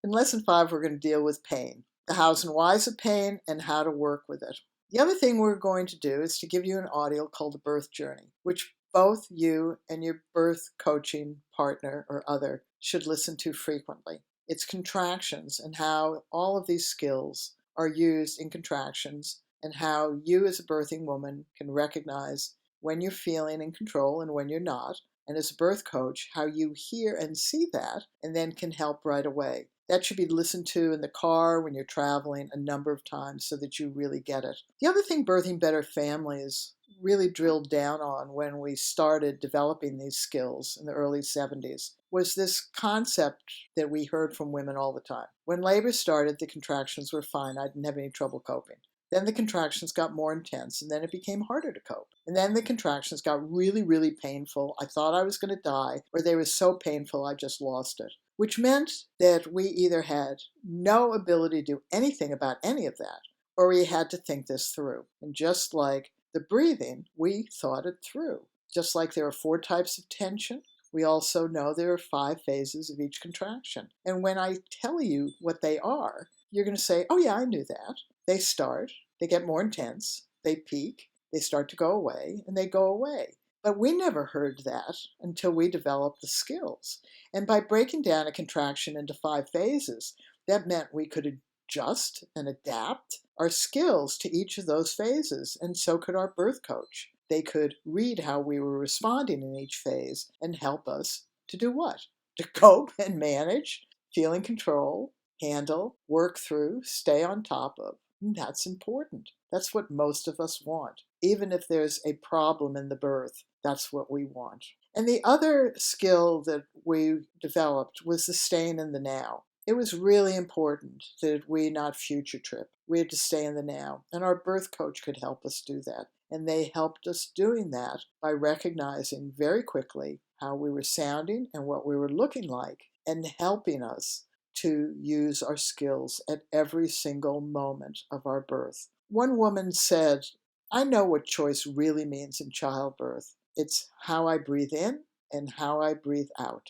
In Lesson 5, we're going to deal with pain, the hows and whys of pain, and how to work with it. The other thing we're going to do is to give you an audio called The Birth Journey, which both you and your birth coaching partner or other should listen to frequently. It's contractions and how all of these skills are used in contractions and how you as a birthing woman can recognize when you're feeling in control and when you're not, and as a birth coach, how you hear and see that and then can help right away. That should be listened to in the car when you're traveling a number of times so that you really get it. The other thing Birthing Better Families really drilled down on when we started developing these skills in the early 70s was this concept that we heard from women all the time. When labor started, the contractions were fine. I didn't have any trouble coping. Then the contractions got more intense, and then it became harder to cope. And then the contractions got really, really painful. I thought I was going to die, or they were so painful I just lost it, which meant that we either had no ability to do anything about any of that, or we had to think this through. And just like the breathing, we thought it through. Just like there are 4 types of tension, we also know there are 5 phases of each contraction. And when I tell you what they are, you're going to say, oh yeah, I knew that. They start, they get more intense, they peak, they start to go away, and they go away. But we never heard that until we developed the skills. And by breaking down a contraction into 5 phases, that meant we could adjust and adapt our skills to each of those phases, and so could our birth coach. They could read how we were responding in each phase and help us to do what? To cope and manage, feel in control, handle, work through, stay on top of. And that's important. That's what most of us want. Even if there's a problem in the birth, that's what we want. And the other skill that we developed was the staying in the now. It was really important that we not future trip. We had to stay in the now. And our birth coach could help us do that. And they helped us doing that by recognizing very quickly how we were sounding and what we were looking like and helping us to use our skills at every single moment of our birth. One woman said, I know what choice really means in childbirth. It's how I breathe in and how I breathe out.